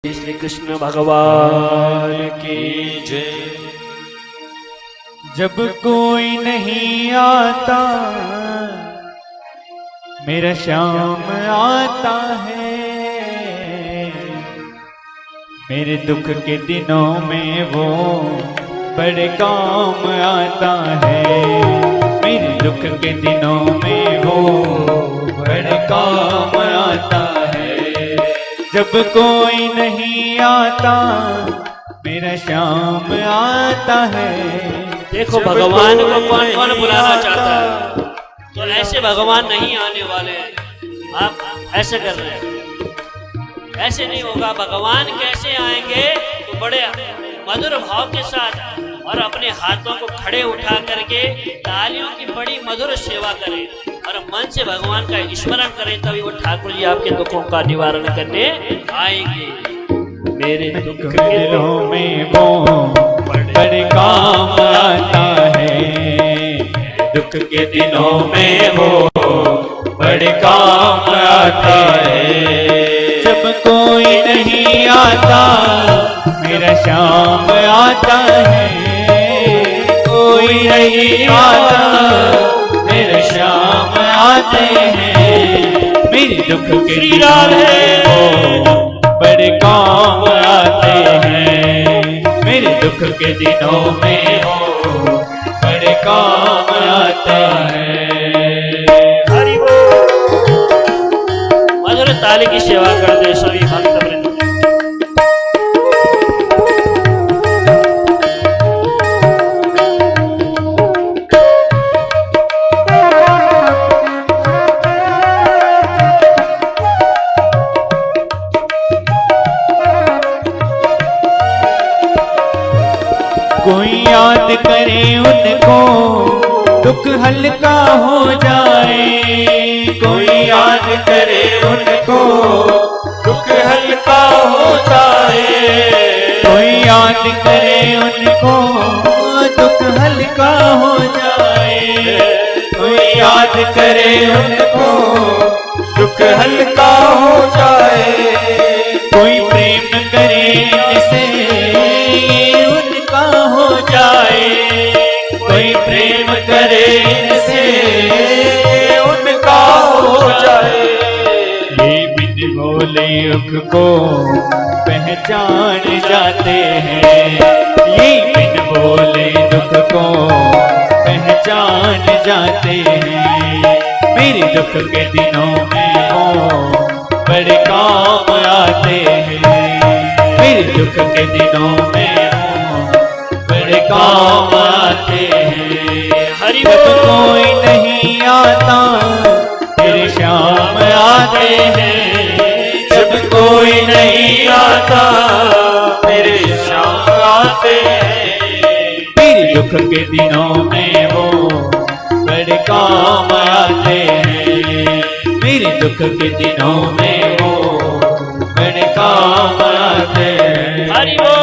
श्री कृष्ण भगवान की जय। जब कोई नहीं आता मेरा श्याम आता है, मेरे दुख के दिनों में वो बड़े काम आता है। मेरे दुख के दिनों में वो बड़े काम आता है। जब कोई नहीं आता मेरा श्याम आता है। देखो भगवान को कौन कौन बुलाना चाहता है, तो ऐसे भगवान नहीं आने वाले हैं। आप ऐसे कर रहे हैं, ऐसे नहीं होगा। भगवान कैसे आएंगे तो बड़े मधुर भाव के साथ और अपने हाथों को खड़े उठा करके तालियों की बड़ी मधुर सेवा करें और मन से भगवान का स्मरण करें, तभी वो ठाकुर जी आपके दुखों का निवारण करने आएंगे। मेरे दुख के दिनों में वो बड़े काम आता है। दुख के दिनों में वो बड़े काम आता है। जब कोई नहीं आता मेरा श्याम आता है। कोई नहीं आता मेरे श्याम आते हैं। मेरे दुख के दिनों में वो बड़े काम आते हैं। मेरे दुख के दिनों में वो बड़े काम आते हैं। हरि बोल। मधुर ताली की सेवा कर दे सभी भक्त वृंद। कोई याद करे उनको दुख हल्का हो जाए। कोई याद करे उनको दुख हल्का हो जाए। कोई याद करे उनको दुख हल्का हो जाए। कोई याद करे उनको दुख हल्का हो जाए। कोई प्रेम करे इनसे हो जाए। कोई प्रेम करे इनसे उनका हो जाए। ये बिन बोले दुख को पहचान जाते हैं। ये बिन बोले दुख को पहचान जाते हैं। मेरे दुख के दिनों में वो बड़े काम आते हैं। मेरे दुख के दिनों में काम आते हैं। हरि जब कोई नहीं आता मेरे श्याम आते हैं। जब कोई नहीं आता मेरे श्याम आते हैं। मेरे दुख के दिनों में वो बड़े काम आते हैं। मेरे दुख के दिनों में वो बड़े काम आते हैं। हरि बोल।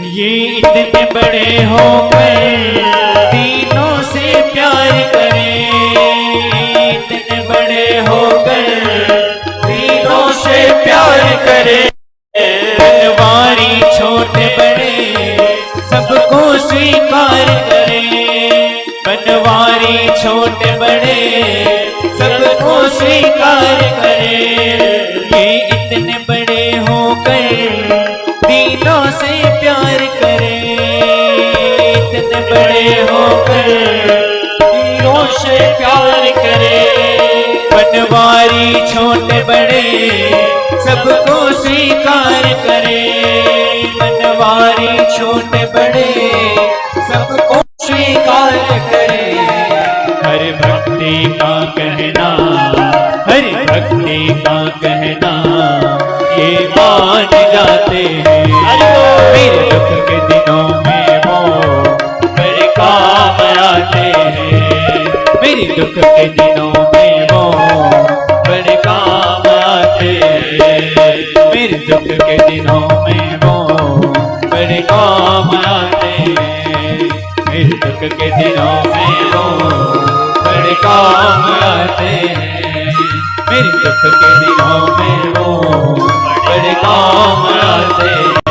ये इतने बड़े हो गए तीनों से प्यार करें। इतने बड़े हो गए तीनों से प्यार करें। बनवारी छोटे बड़े सबको स्वीकार करें। बनवारी छोटे बड़े सबको स्वीकार करें। ये इतने बड़े हो गए तीनों से प्यार करें। इतने बड़े होकर तीनों से प्यार करें। बनवारी छोटे बड़े सबको स्वीकार करें। बनवारी छोटे बड़े सबको स्वीकार करें। हर भक्ति का कहना, हरि भक्ति का कहना ये मान जाते हैं। मेरे दुख के दिनों में वो मेरे काम आते हैं। मेरे दुख के दिनों में वो बड़े काम आते हैं। मेरे दुख के दिनों में वो बड़े काम आते हैं। मेरे दुख के दिनों में वो बड़े काम आते हैं। मेरे दुख के दिनों में वो बड़े काम आते हैं।